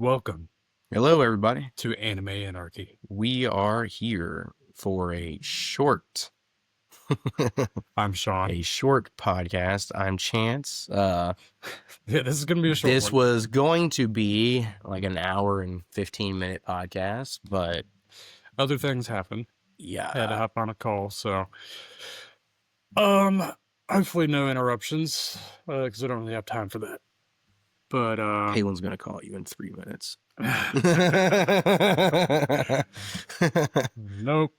Welcome Hello, everybody. to Anime Anarchy. We are here for a short I'm Sean. podcast. I'm Chance. Yeah, this is going to be a short This one. was going to be like an hour and 15-minute podcast, but Other things happen. yeah, Had to hop on a call, so hopefully no interruptions, because I don't really have time for that. But Palin's gonna call you in 3 minutes. Nope.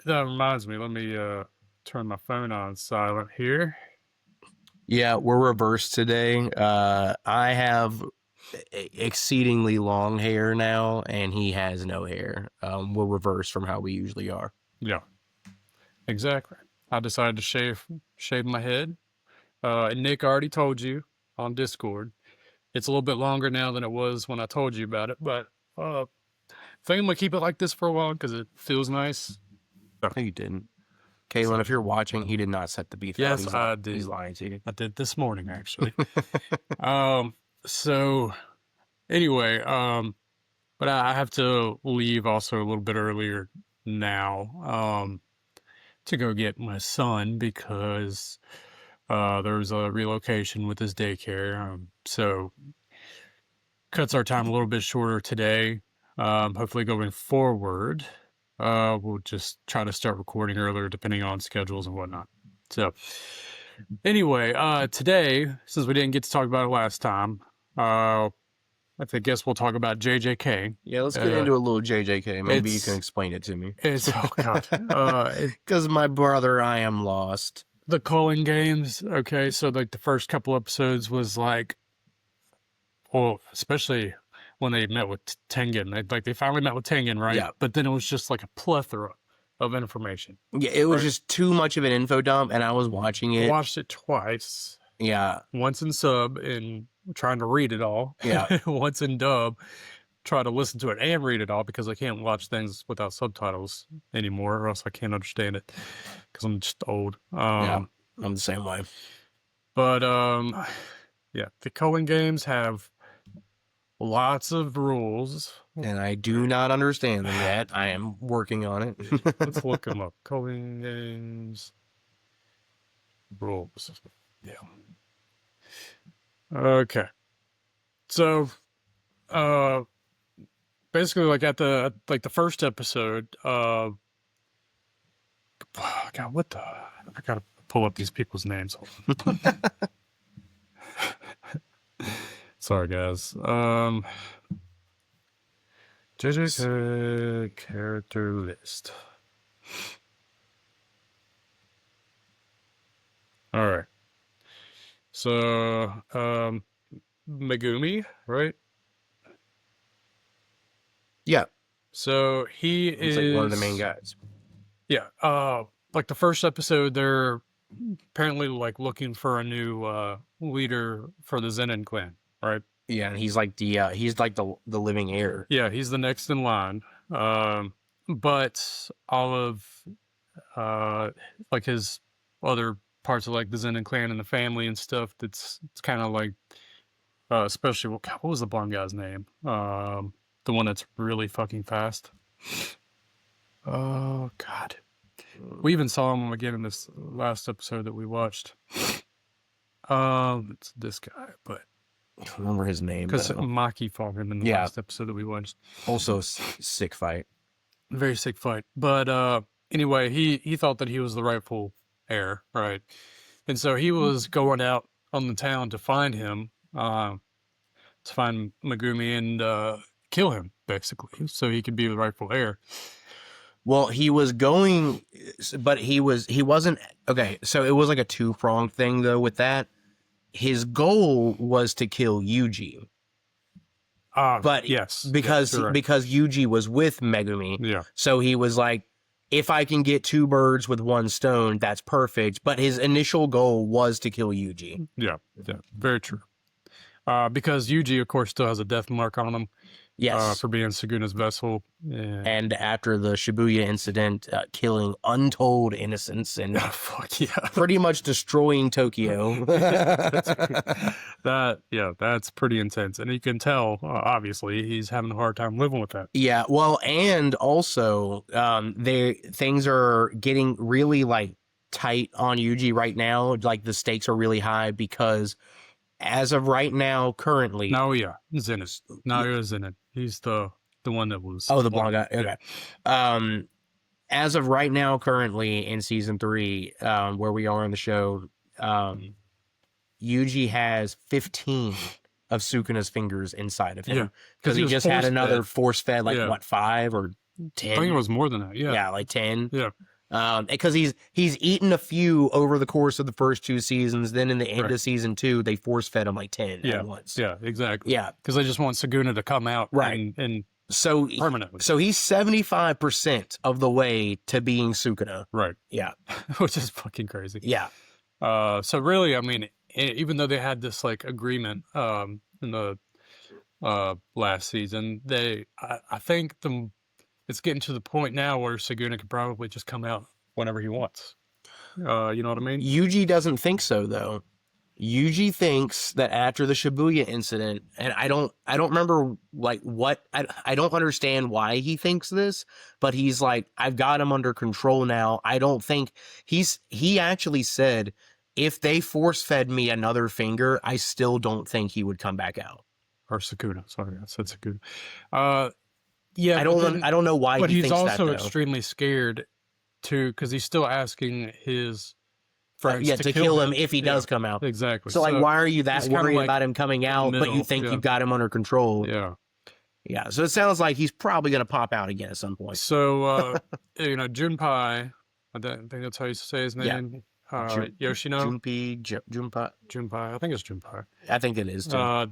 That reminds me. Let me turn my phone on silent here. Yeah, we're reversed today. I have exceedingly long hair now, and he has no hair. We're reversed from how we usually are. Yeah, exactly. I decided to shave my head. And Nick already told you on Discord. It's a little bit longer now than it was when I told you about it, but I think I'm gonna keep it like this for a while because it feels nice. No, you didn't. Kaylin, if you're watching, he did not set the beef out. Yes, I did. He's lying to you. I did this morning actually. So anyway, but I have to leave also a little bit earlier now, to go get my son because there's a relocation with his daycare. So cuts our time a little bit shorter today. Hopefully going forward, we'll just try to start recording earlier depending on schedules and whatnot. So anyway, today, since we didn't get to talk about it last time, I guess we'll talk about JJK. Yeah, let's get into a little JJK. Maybe you can explain it to me. Oh god. Because my brother, I am lost. The Culling Games. Okay, so like the first couple episodes was like, well, especially when they met with Tengen. They finally met with Tengen, right? Yeah. But then it was just like a plethora of information. Yeah, it was just too much of an info dump, and I was watching it. I watched it twice. Yeah. Once in sub and trying to read it all. Yeah. Once in dub, try to listen to it and read it all because I can't watch things without subtitles anymore, or else I can't understand it because I'm just old. Yeah, I'm the same way. But yeah, the Culling Games have lots of rules, and I do not understand them yet. I am working on it. Let's look them up. Culling Games rules. Yeah. Okay. So, basically, like at the first episode, God, what the? I gotta pull up these people's names. Sorry, guys. JJK character list. All right. So, Megumi, right? Yeah. So he is like one of the main guys. Yeah. Like the first episode, they're apparently like looking for a new leader for the Zenin clan, right? Yeah, and he's like the living heir. Yeah, he's the next in line. But all of like his other parts of like the Zenin clan and the family and stuff, it's kind of like especially what was the blonde guy's name? The one that's really fucking fast. Oh God. We even saw him again in this last episode that we watched. It's this guy, but I don't remember his name. Because Maki fought him in the last episode that we watched. Also, sick fight. Very sick fight. But anyway, he thought that he was the rightful heir, right? And so he was going out on the town to find him, to find Megumi and kill him, basically, so he could be the rightful heir. Well, he was going, but he wasn't. Okay, so it was like a two-pronged thing, though, with that. His goal was to kill Yuji. But yes, because Yuji was with Megumi. Yeah. So he was like, if I can get two birds with one stone, that's perfect. But his initial goal was to kill Yuji. Yeah, very true. Because Yuji, of course, still has a death mark on him Yes. for being Suguna's vessel. And And after the Shibuya incident, killing untold innocents and fuck yeah, pretty much destroying Tokyo. that's that's pretty intense, and you can tell obviously he's having a hard time living with that. Yeah, well, and also, things are getting really like tight on Yuji right now. Like the stakes are really high because as of right now, currently, Naoya is in it. Naoya is in it. He's the one that was. oh, the blonde guy. Yeah. Okay. As of right now, currently in season 3, where we are in the show, Yuji has 15 of Sukuna's fingers inside of him. Yeah, because he was just had another force-fed. force fed, like Yeah. what, 5 or 10? I think it was more than that. Yeah. Yeah, like 10. Yeah. Because he's eaten a few over the course of the first 2 seasons. Then in the end Right. of season 2, they force fed him like 10 Yeah. at once. Yeah, exactly. Yeah. Because they just want Suguna to come out Right. and So permanently. so he's 75% of the way to being Sukuna. Right. Yeah. Which is fucking crazy. Yeah. So really, I mean, even though they had this like agreement in the last season, I think it's getting to the point now where Suguna could probably just come out whenever he wants. You know what I mean? Yuji doesn't think so though. Yuji thinks that after the Shibuya incident, and I don't remember like what, I don't understand why he thinks this, but he's like, I've got him under control now. I don't think he actually said, if they force fed me another finger, I still don't think he would come back out. Or Sukuna. Sorry, I said Sukuna. Yeah, I don't know why but he he's thinks that also though. extremely scared too, because he's still asking his friends to kill him if he does come out. Exactly. So like, why are you that he's kinda worried like about him coming out, but you middle, think yeah. you've got him under control? Yeah. Yeah. So it sounds like he's probably going to pop out again at some point. So, Junpei, I think that's how you say his name. Yoshino? Junpei. I think it's Junpei. I think it is too.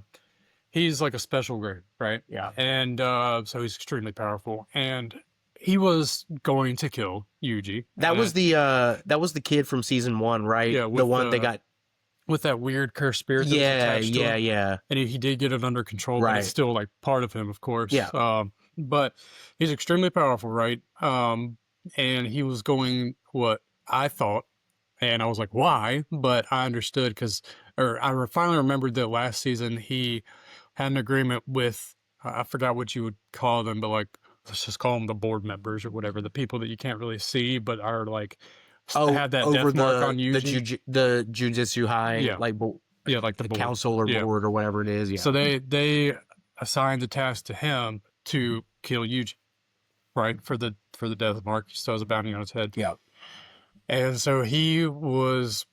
He's like a special grade, right? Yeah. And so he's extremely powerful. And he was going to kill Yuji. That was the kid from season 1, right? Yeah, the one they got with that weird cursed spirit. That was attached to him. Yeah. And he did get it under control, Right. but it's still like part of him, of course. Yeah. But he's extremely powerful, right? And he was going what I thought, and I was like, why? But I understood I finally remembered that last season he had an agreement with, I forgot what you would call them, but like, let's just call them the board members or whatever, the people that you can't really see, but are like, have that over death mark on Yuji. the Jujutsu High, Yeah. like like the board. council or Yeah. board or whatever it is. Yeah. So they assigned the task to him to kill Yuji, right? For the death mark. He still has a bounty on his head. Yeah. And so he was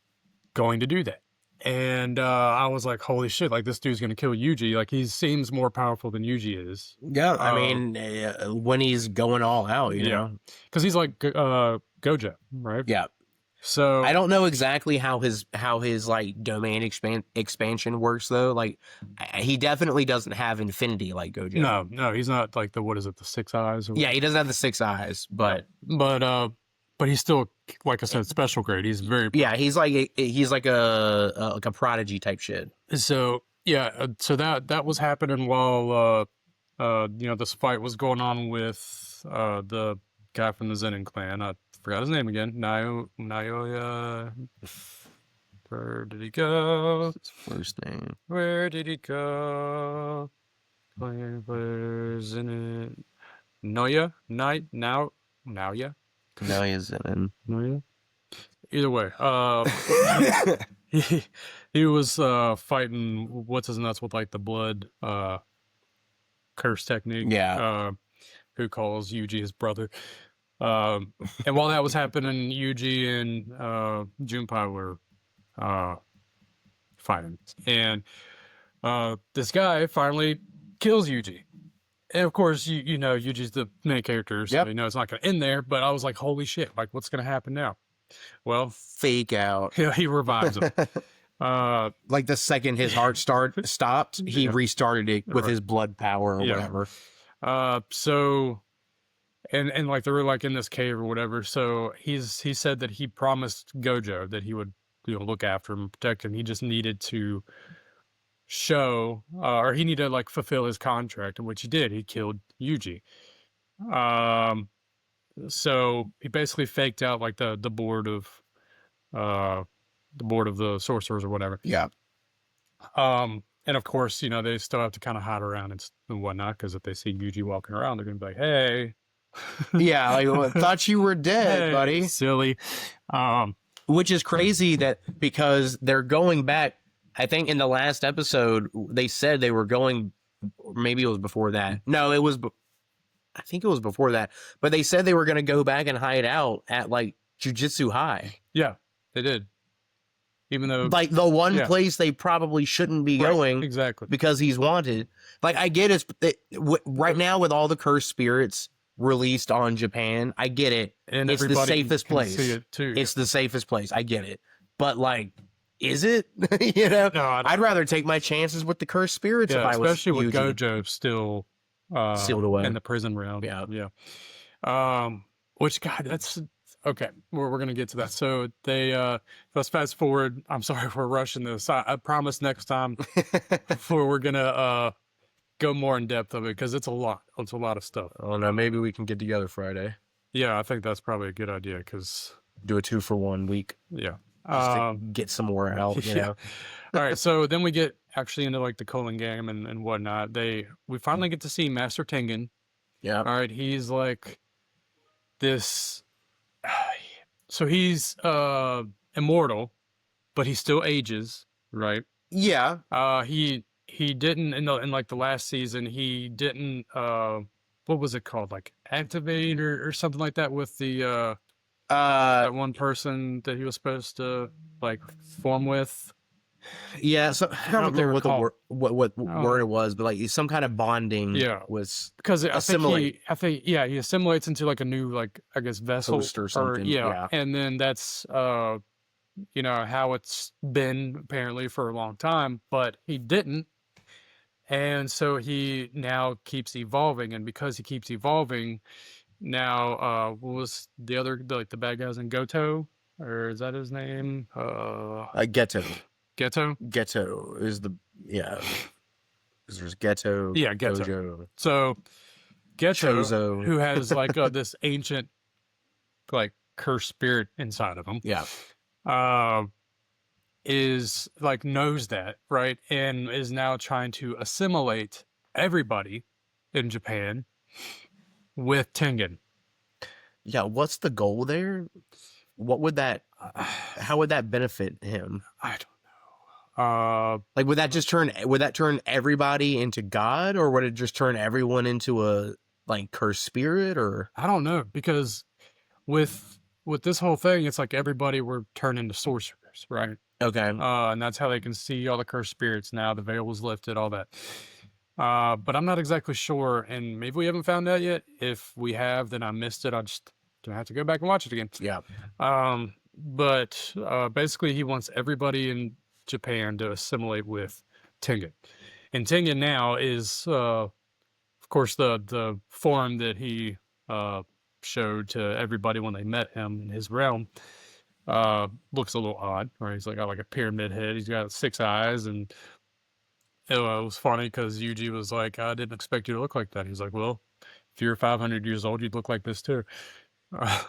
going to do that. And I was like, holy shit, like this dude's going to kill Yuji. Like he seems more powerful than Yuji is. Yeah. I mean, when he's going all out, you know, because he's like Gojo, right? Yeah. So I don't know exactly how his like domain expansion works though. Like he definitely doesn't have infinity like Gojo. No, he's not like the 6 eyes. Or yeah, he doesn't have the 6 eyes, but he's still, like I said, special grade. He's very he's like a prodigy type shit. So so that was happening while this fight was going on with the guy from the Zenin clan. I forgot his name again. Naoya. Where did he go? His first name. Where did he go? Where's in it? Naoya? Naoya? Naoya Zenin. Naoya? Either way, he was fighting what's his nuts with like the blood curse technique. Yeah. Who calls Yuji his brother. And while that was happening, Yuji and Junpei were fighting. And this guy finally kills Yuji. And of course, you know, Yuji's the main character, so you know it's not going to end there. But I was like, holy shit, like what's going to happen now? Well, fake out. He revives him. Like the second his heart stopped, he restarted it with his blood power or whatever. So, and like they were like in this cave or whatever. So he said that he promised Gojo that he would look after him, protect him. He just needed to show, or he needed to like fulfill his contract, which he did. He killed Yuji. Um, so he basically faked out like the board of uh the board of the sorcerers or whatever. Yeah. And of course, you know, they still have to kind of hide around and whatnot, because if they see Yuji walking around, they're gonna be like, "Hey, Yeah, like well, thought you were dead, hey, buddy. silly." Um, Which is crazy that because they're going back. I think in the last episode they said they were going. Maybe it was before that. No, it was. I think it was before that. But they said they were going to go back and hide out at like Jujutsu High, yeah, they did. Even though, like the one yeah, place they probably shouldn't be right, going exactly. because he's wanted. Like I get right now with all the cursed spirits released on Japan. I get it. And It's the everybody safest can place. see it too. It's the safest place. I get it. But like, is it? You know, No, I'd rather take my chances with the cursed spirits if yeah, I was especially with Yuji. Gojo still Sealed away. in the prison realm. Yeah. Yeah. Which God, that's okay. We're gonna get to that. So they let's fast forward. I'm sorry if we're rushing this. I promise next time we're gonna go more in depth of it, because it's a lot. It's a lot of stuff. Oh no, maybe we can get together Friday. Yeah, I think that's probably a good idea, because Do a 2-for-1 week. yeah. Just to get some more out, you Yeah. know. All right, so then we get actually into like the Culling Game and whatnot. We finally get to see Master Tengen. Yeah. All right, he's like this. So he's immortal, but he still ages, right? Yeah. He didn't in like the last season. He didn't what was it called, like activate or something like that with the that one person that he was supposed to like form with. Yeah, so I don't what they remember were what the called. what word it was, but like some kind of bonding Yeah. was Because assimilate. I think yeah, he assimilates into like a new, like, I guess, vessel Host or something, yeah. and then that's you know, how it's been apparently for a long time, but he didn't, and so he now keeps evolving, and because he keeps evolving, now what was like the bad guys in Goto, or is that his name? Ghetto. Ghetto. Ghetto is the yeah. 'Cause there's Ghetto, Yeah, Ghetto. Gojo, So Ghetto, Chozo. who has like this ancient like cursed spirit inside of him, Yeah. uh, is like knows that, right, and is now trying to assimilate everybody in Japan with Tengen. Yeah, what's the goal there? What would that how would that benefit him? I don't know. Like would that turn everybody into God, or would it just turn everyone into a like cursed spirit, or I don't know, because with this whole thing, it's like everybody were turned into sorcerers, right? okay. And that's how they can see all the cursed spirits now. The veil was lifted, all that. But I'm not exactly sure, and maybe we haven't found out yet. If we have, then I missed it. I just gonna have to go back and watch it again. Yeah. But basically, he wants everybody in Japan to assimilate with Tengen, and Tengen now is, of course, the form that he showed to everybody when they met him in his realm. Looks a little odd, right? He's like got like a pyramid head. He's got 6 eyes, and it was funny because Yuji was like, "I didn't expect you to look like that." He's like, "Well, if you're 500 years old, you'd look like this too."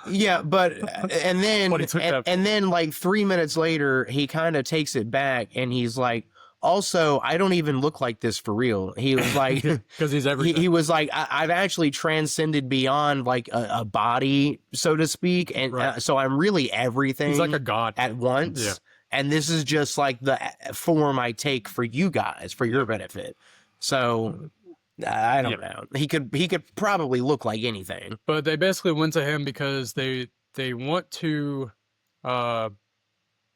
Yeah, but and then But he took that- and then like 3 minutes later, he kind of takes it back and he's like, also, I don't even look like this for real. He was like, because he's everything. he was like, I've actually transcended beyond like a body, so to speak, and Right. so I'm really everything. He's like a god. at once. Yeah. And this is just like the form I take for you guys, for your benefit. So I don't know. He could probably look like anything. But they basically went to him because they want to, of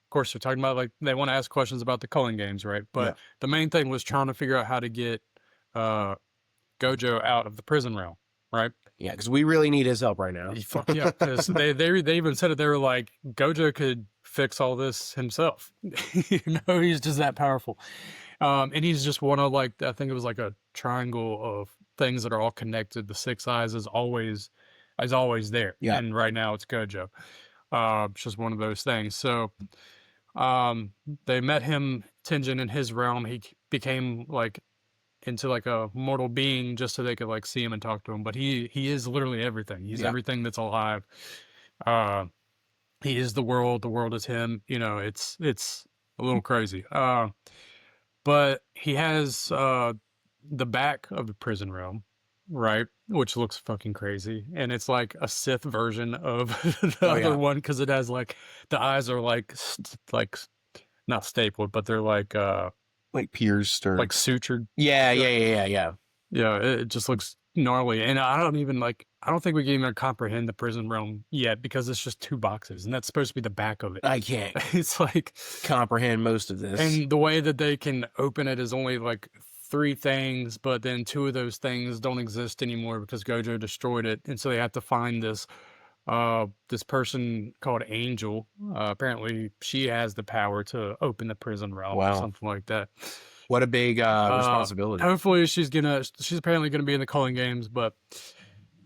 course, they're talking about, like, they want to ask questions about the Culling Games, right? But Yeah. the main thing was trying to figure out how to get Gojo out of the prison realm, right? Yeah, because we really need his help right now. Fuck yeah, because they even said it. They were like, Gojo could fix all this himself. You know, he's just that powerful. And he's just one of, like, I think it was like a triangle of things that are all connected. The 6 eyes is always there. Yeah. And right now it's Gojo. It's just one of those things. So they met him Tenjin in his realm, he became like into like a mortal being just so they could like see him and talk to him. But he is literally everything. He's Yeah. everything that's alive. Uh, he is the world. The world is him. You know, it's a little crazy. But he has the back of the prison realm, right? Which looks fucking crazy, and it's like a Sith version of the Oh other yeah. one because it has like the eyes are like like not stapled, but they're Like pierced or like sutured. yeah, Yeah, yeah, yeah, yeah, yeah. yeah, it just looks gnarly, and I don't even like. I don't think we can even comprehend the prison realm yet because it's just two boxes, and that's supposed to be the back of it. I can't It's like, comprehend most of this. and the way that they can open it is only like three things, but then two of those things don't exist anymore because Gojo destroyed it, and so they have to find this person called Angel. Apparently, she has the power to open the prison realm or Wow. something like that. What a big Uh, responsibility. Hopefully, she's apparently gonna be in the Culling Games, but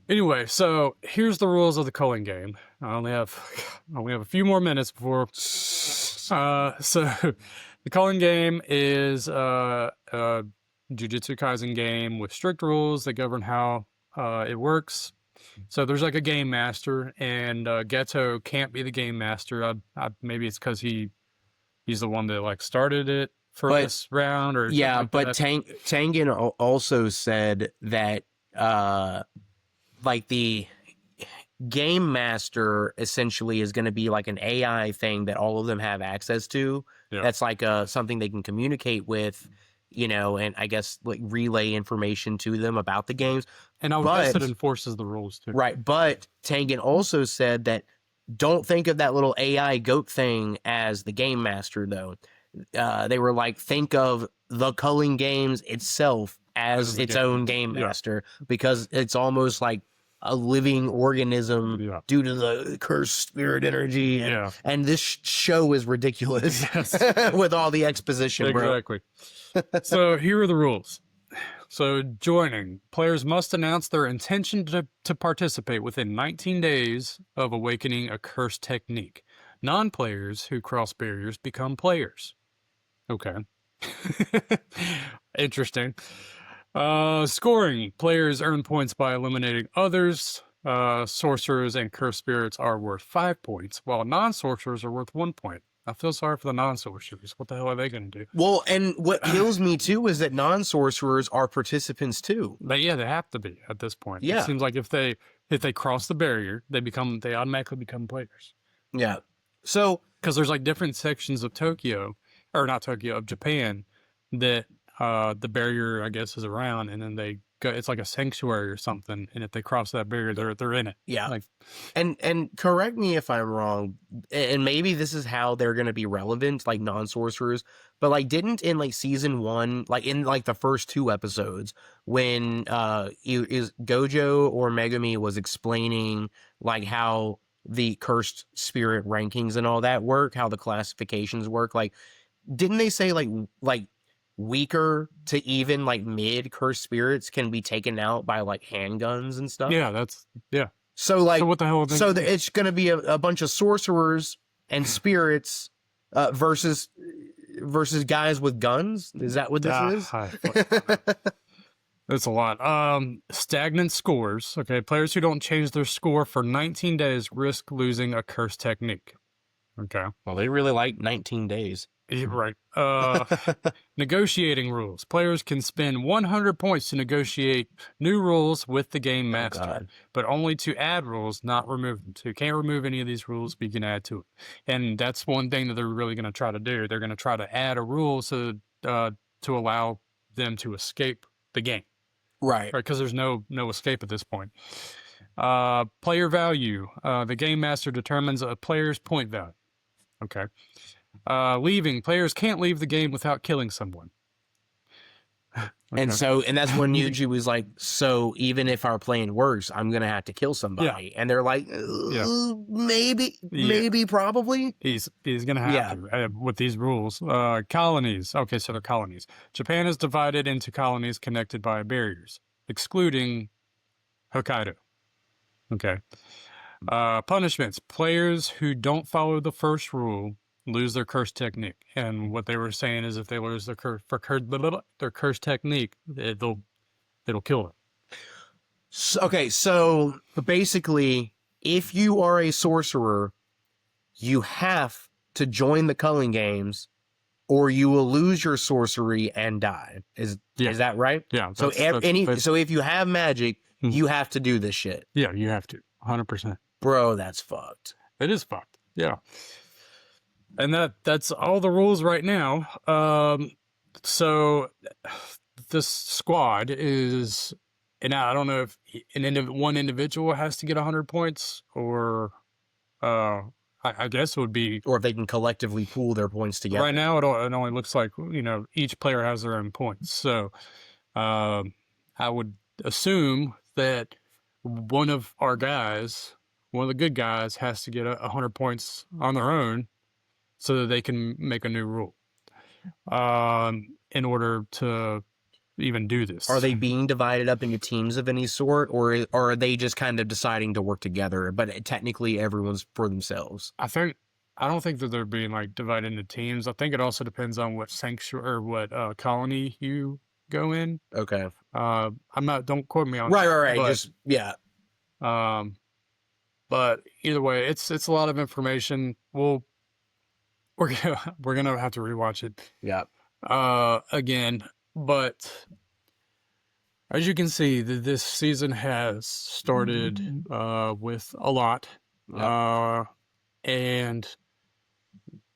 anyway, so here's the rules of the Culling Game. I only have a few more minutes before. So the Culling Game is a Jujutsu Kaisen game with strict rules that govern how it works. So there's like a game master, and Geto can't be the game master. Maybe it's because he's the one that like started it for But this round or something yeah, like but that. Tangen also said that like the game master essentially is going to be like an AI thing that all of them have access to. Yeah. That's like something they can communicate with, you know, and I guess like relay information to them about the games. And I would guess it But enforces the rules too. right, but Tangen also said that don't think of that little AI goat thing as the game master though. They were like, think of the Culling Games itself as its own game Yeah. master because it's almost like a living organism Yeah. due to the cursed spirit energy. And, Yeah. and this show is ridiculous Yes. with all the exposition, bro. Exactly. So here are the rules. So joining, players must announce their intention to participate within 19 days of awakening a cursed technique. Non-players who cross barriers become players. Okay. Interesting. Scoring, players earn points by eliminating others. Sorcerers and cursed spirits are worth 5 points, while non-sorcerers are worth 1 point. I feel sorry for the non-sorcerers. What the hell are they going to do? Well, and what kills me too is that non-sorcerers are participants too. But yeah, they have to be at this point. Yeah. It seems like if they cross the barrier, they automatically become players. Yeah. So Because there's like different sections of Tokyo, or not Tokyo, of Japan, that the barrier I guess is around, and then they go. It's like a sanctuary or something, and if they cross that barrier, they're in it. yeah. Like, And correct me if I'm wrong, and maybe this is how they're going to be relevant, like non-sorcerers, but like didn't in like season 1, like in like the first 2 episodes when is Gojo or Megumi was explaining like how the cursed spirit rankings and all that work, how the classifications work, like didn't they say like weaker to even like mid cursed spirits can be taken out by like handguns and stuff? yeah. So like, So what the hell? Are they so gonna do? it's going to be a bunch of sorcerers and spirits versus guys with guns. Is that what this is? That's a lot. Stagnant scores. Okay, players who don't change their score for 19 days risk losing a cursed technique. Okay. Well, they really like 19 days. Yeah, right. Negotiating rules. Players can spend 100 points to negotiate new rules with the game master, God. but only to add rules, not remove them. So you can't remove any of these rules, but you can add to it. And that's one thing that they're really going to try to do. They're going to try to add a rule to allow them to escape the game, Right. right? Because there's no escape at this point. Player value. The game master determines a player's point value. Okay. Leaving. Players can't leave the game without killing someone. And that's when Yuji was like, so even if our plan works, I'm going to have to kill somebody. Yeah. And they're like, maybe, probably. He's going to have to with these rules. Colonies. Okay, so they're colonies. Japan is divided into colonies connected by barriers, excluding Hokkaido. Okay. Punishments. Players who don't follow the first rule lose their curse technique. And what they were saying is if they lose their their curse technique, it'll kill them. Okay, so basically, if you are a sorcerer, you have to join the Culling Games, or you will lose your sorcery and die. Is that right? Yeah. So so if you have magic, you have to do this shit. Yeah, you have to. 100%. Bro, that's fucked. It is fucked. Yeah. And that's all the rules right now. So this squad is, and I don't know if one individual has to get 100 points, or I guess it would be, or if they can collectively pool their points together. Right now, it only looks like each player has their own points. So I would assume that one of our guys, one of the good guys, has to get 100 points on their own, so that they can make a new rule in order to even do this. Are they being divided up into teams of any sort, or are they just kind of deciding to work together, but technically everyone's for themselves? I don't think that they're being like divided into teams. I think it also depends on what sanctuary or what colony you go in. Okay. I'm not, don't quote me on right, that. Right. But, just, yeah. But either way, it's a lot of information. We're gonna have to rewatch it. Yeah. Again, but as you can see, this season has started with a lot. Yep. And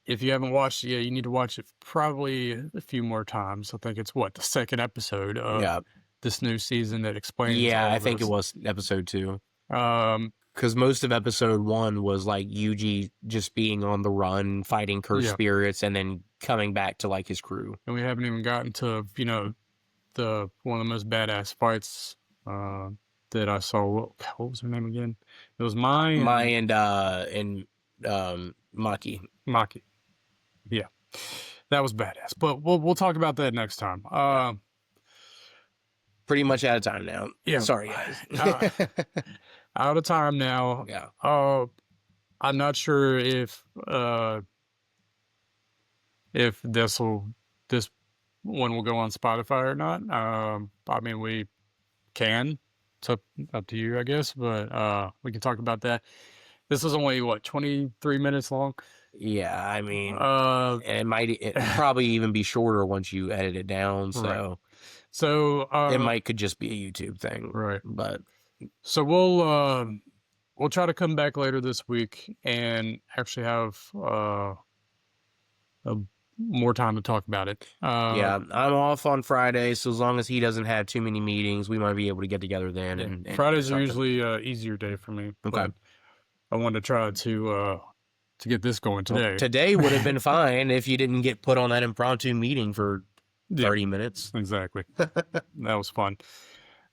if you haven't watched it yet, you need to watch it probably a few more times. I think it's the second episode of this new season that explains. Yeah, I think it was episode 2. Because most of episode 1 was like Yuji just being on the run, fighting cursed spirits, and then coming back to like his crew. And we haven't even gotten to the one of the most badass fights that I saw. What was her name again? It was Mai and Maki. Maki. Yeah, that was badass. But we'll talk about that next time. Pretty much out of time now. Yeah, sorry guys. Out of time now. Yeah. I'm not sure if this one will go on Spotify or not. I mean, we can. It's up to you, I guess. But we can talk about that. This is only 23 minutes long. Yeah, I mean, it probably even be shorter once you edit it down. So, right. So it could just be a YouTube thing, right? But so we'll try to come back later this week and actually have more time to talk about it. Yeah, I'm off on Friday, so as long as he doesn't have too many meetings, we might be able to get together then. And Fridays are usually easier day for me. Okay. But I wanted to try to get this going today. Well, today would have been fine if you didn't get put on that impromptu meeting for 30 minutes. Exactly. That was fun.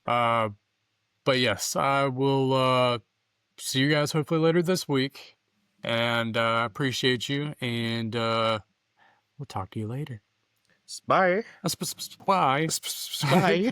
But yes, I will see you guys hopefully later this week. And I appreciate you. And we'll talk to you later. Bye. Bye. Bye.